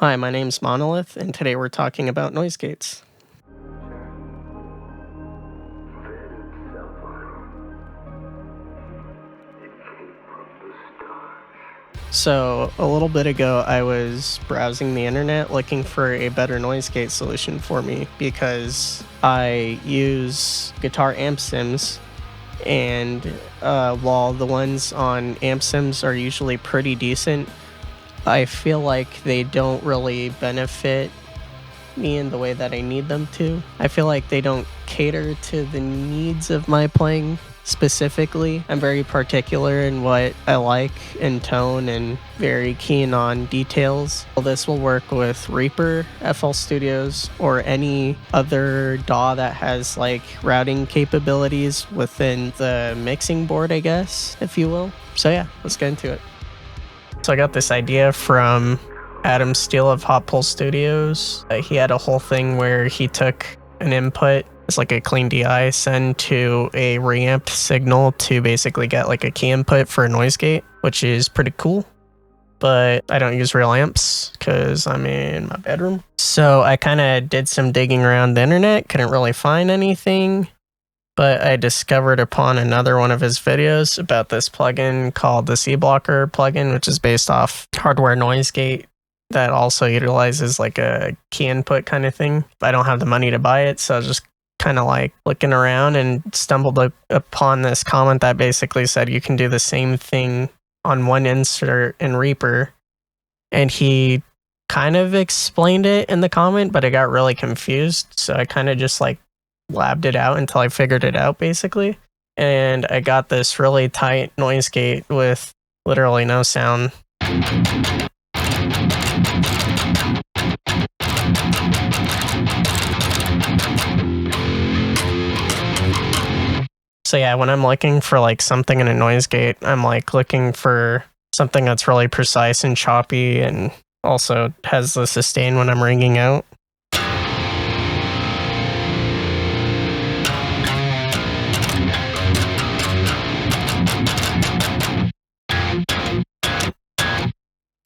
Hi, my name's Monolith, and today we're talking about noise gates. So, a little bit ago, I was browsing the internet looking for a better noise gate solution for me because I use guitar amp sims, and while the ones on amp sims are usually pretty decent, I feel like they don't really benefit me in the way that I need them to. I feel like they don't cater to the needs of my playing specifically. I'm very particular in what I like in tone and very keen on details. Well, this will work with Reaper, FL Studios, or any other DAW that has like routing capabilities within the mixing board, I guess, if you will. So yeah, let's get into it. So I got this idea from Adam Steele of Hot Pole Studios. He had a whole thing where he took an input, it's like a clean DI, send to a reamped signal to basically get like a key input for a noise gate, which is pretty cool. But I don't use real amps because I'm in my bedroom. So I kind of did some digging around the internet, couldn't really find anything. But I discovered upon another one of his videos about this plugin called the C-Blocker plugin, which is based off hardware noise gate that also utilizes like a key input kind of thing. I don't have the money to buy it, so I was just kind of like looking around and stumbled upon this comment that basically said you can do the same thing on one insert in Reaper. And he kind of explained it in the comment, but I got really confused. So I kind of just like labbed it out until I figured it out basically. And I got this really tight noise gate with literally no sound. So yeah, when I'm looking for like something in a noise gate, I'm like looking for something that's really precise and choppy and also has the sustain when I'm ringing out.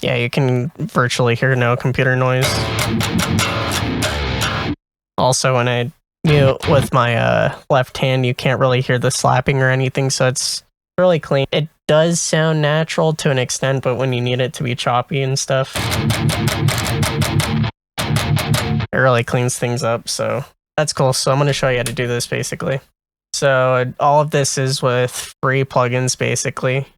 Yeah, you can virtually hear no computer noise. Also, when I mute with my left hand, you can't really hear the slapping or anything, so it's really clean. It does sound natural to an extent, but when you need it to be choppy and stuff, it really cleans things up, so that's cool. So I'm going to show you how to do this basically. So all of this is with free plugins basically.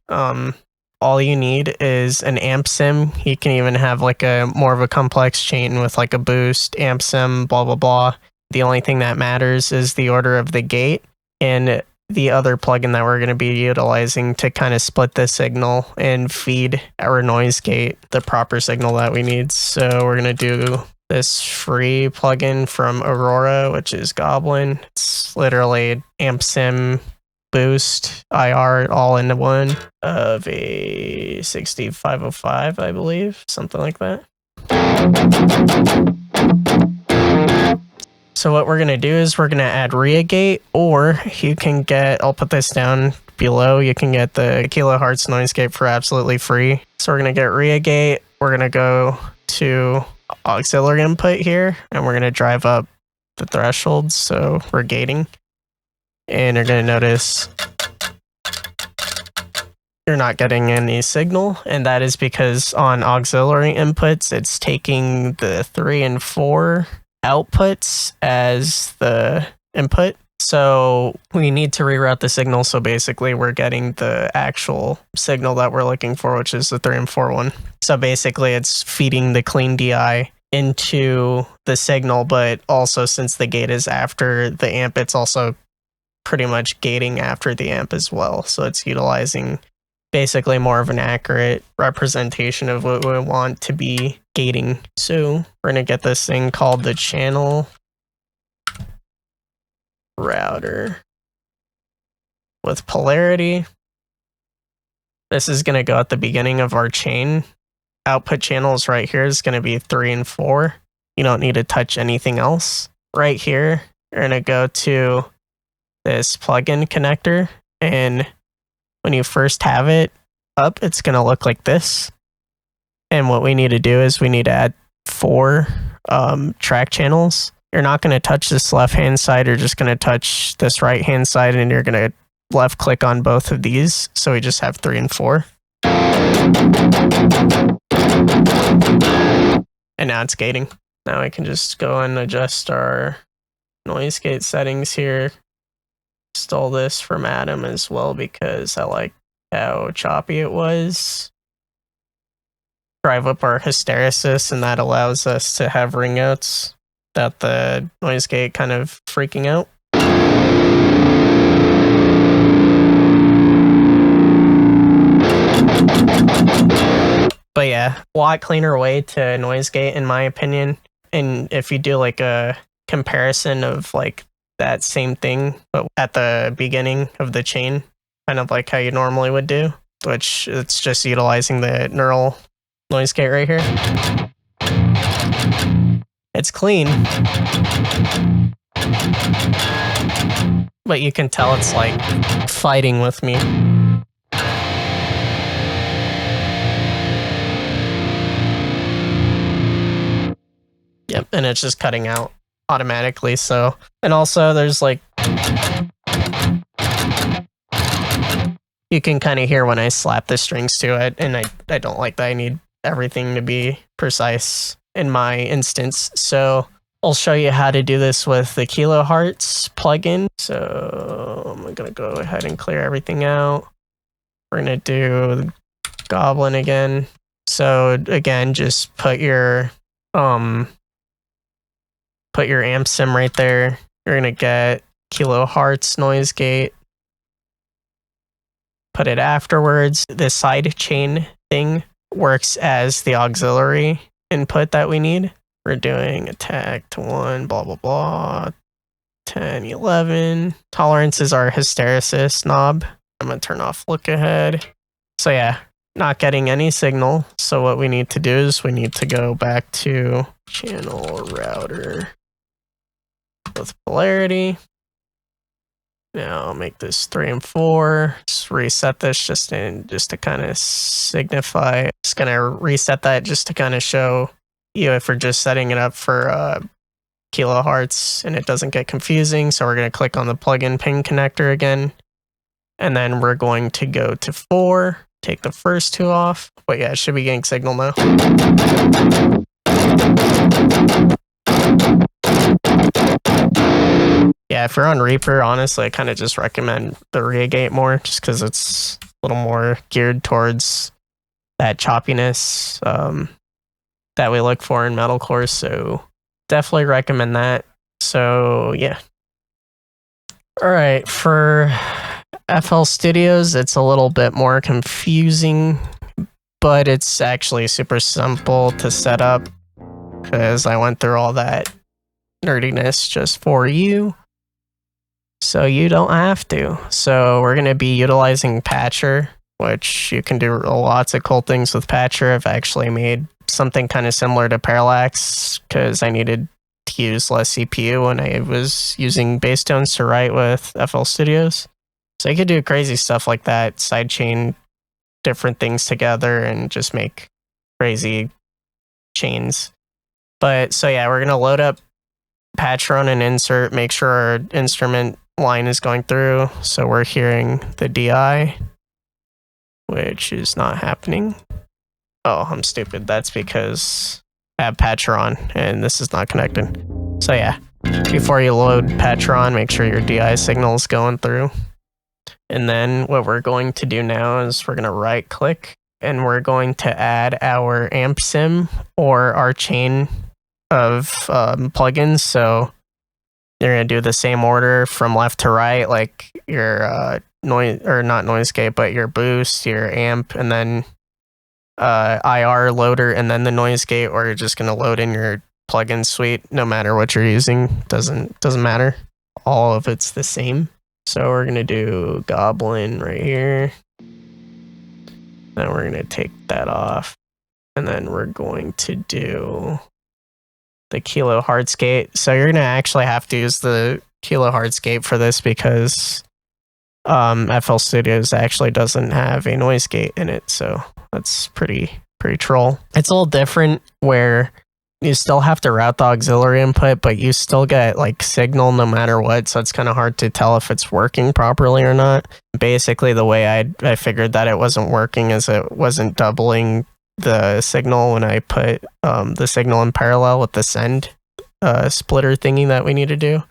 All you need is an amp sim. You can even have like a more of a complex chain with like a boost, amp sim, blah, blah, blah. The only thing that matters is the order of the gate and the other plugin that we're going to be utilizing to kind of split the signal and feed our noise gate the proper signal that we need. So we're going to do this free plugin from Aurora, which is Goblin. It's literally amp sim, boost, IR all into one of a 6505, I believe, something like that. So what we're going to do is we're going to add RiaGate, or you can get, I'll put this down below, you can get the Kilohertz noise gate for absolutely free. So we're going to get RiaGate, we're going to go to auxiliary input here, and we're going to drive up the threshold, so we're gating. And you're going to notice you're not getting any signal, and that is because on auxiliary inputs, it's taking the 3 and 4 outputs as the input. So we need to reroute the signal, so basically we're getting the actual signal that we're looking for, which is the 3 and 4 one. So basically it's feeding the clean DI into the signal, but also since the gate is after the amp, it's also pretty much gating after the amp as well. So it's utilizing basically more of an accurate representation of what we want to be gating. So we're going to get this thing called the channel router with polarity. This is going to go at the beginning of our chain. Output channels right here is going to be 3 and 4. You don't need to touch anything else. Right here, you're going to go to this plugin connector, and when you first have it up, it's going to look like this. And what we need to do is we need to add 4 track channels. You're not going to touch this left-hand side. You're just going to touch this right-hand side, and you're going to left click on both of these. So we just have 3 and 4. And now it's gating. Now I can just go and adjust our noise gate settings here. Stole this from Adam as well because I like how choppy it was. Drive up our hysteresis, and that allows us to have ring outs without the noise gate kind of freaking out. But yeah, a lot cleaner way to noise gate in my opinion. And if you do like a comparison of like that same thing, but at the beginning of the chain, kind of like how you normally would do, which it's just utilizing the neural noise gate right here. It's clean, but you can tell it's like fighting with me. Yep, and it's just cutting out automatically. So, and also there's like, you can kind of hear when I slap the strings to it, and I don't like that. I need everything to be precise in my instance. So I'll show you how to do this with the Kilohertz plugin. So I'm gonna go ahead and clear everything out. We're gonna do Goblin again. So again, just put your amp sim right there. You're gonna get Kilohertz noise gate. Put it afterwards. The side chain thing works as the auxiliary input that we need. We're doing attack to 1, blah, blah, blah. 10, 11. Tolerance is our hysteresis knob. I'm going to turn off look ahead. So yeah, not getting any signal. So what we need to do is we need to go back to channel router with polarity. Now I'll make this 3 and 4. Just reset this just to kind of signify. Just gonna reset that just to kind of show you if we're just setting it up for kilohertz and it doesn't get confusing. So we're gonna click on the plugin pin connector again, and then we're going to go to 4. Take the first 2 off. But yeah, it should be getting signal now. Yeah, if you're on Reaper, honestly, I kind of just recommend the Reagate more, just because it's a little more geared towards that choppiness that we look for in metalcore. So definitely recommend that. So yeah. All right, for FL Studios, it's a little bit more confusing, but it's actually super simple to set up because I went through all that nerdiness just for you. So you don't have to. So we're going to be utilizing Patcher, which you can do lots of cool things with Patcher. I've actually made something kind of similar to Parallax because I needed to use less CPU when I was using bass tones to write with FL Studios. So you could do crazy stuff like that, sidechain different things together and just make crazy chains. But so yeah, we're going to load up Patcher on an insert, make sure our instrument line is going through. So we're hearing the DI, which is not happening. Oh, I'm stupid. That's because I have Patcher on and this is not connected. So yeah, before you load Patcher on, make sure your DI signal is going through. And then what we're going to do now is we're going to right click and we're going to add our amp sim or our chain of plugins. So you're going to do the same order from left to right, like your noise, or not noise gate, but your boost, your amp, and then IR loader, and then the noise gate, or you're just going to load in your plugin suite, no matter what you're using. Doesn't matter. All of it's the same. So we're going to do Goblin right here. Then we're going to take that off. And then we're going to do the Kilohertz gate. So you're going to actually have to use the Kilohertz gate for this because FL Studios actually doesn't have a noise gate in it. So that's pretty troll. It's a little different where you still have to route the auxiliary input, but you still get like signal no matter what, so it's kind of hard to tell if it's working properly or not. Basically, the way I figured that it wasn't working is it wasn't doubling the signal when I put the signal in parallel with the send splitter thingy that we need to do.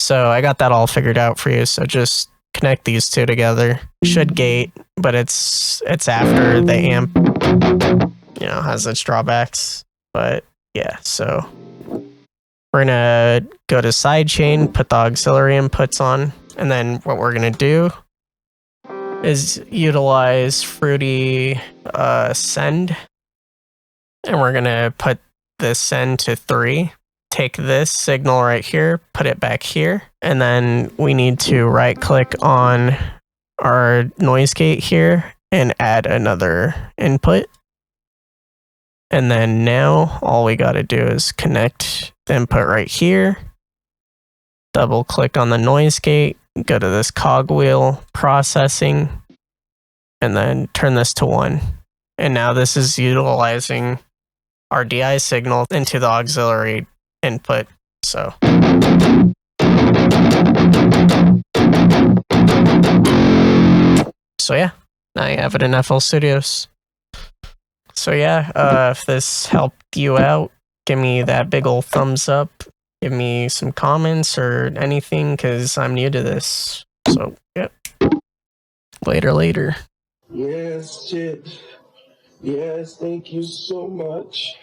So I got that all figured out for you, so just connect these two together. Should gate, but it's after the amp, you know, has its drawbacks. But yeah, so we're gonna go to sidechain, put the auxiliary inputs on, and then what we're gonna do is utilize Fruity send, and we're gonna put the send to 3. Take this signal right here, put it back here, and then we need to right click on our noise gate here and add another input. And then now all we got to do is connect the input right here, double click on the noise gate, go to this cogwheel processing, and then turn this to 1. And now this is utilizing our DI signal into the auxiliary input. So yeah, now you have it in FL Studios. So yeah, if this helped you out, give me that big old thumbs up, give me some comments or anything, because I'm new to this. So yeah, later. Yes, Chit. Yes, thank you so much.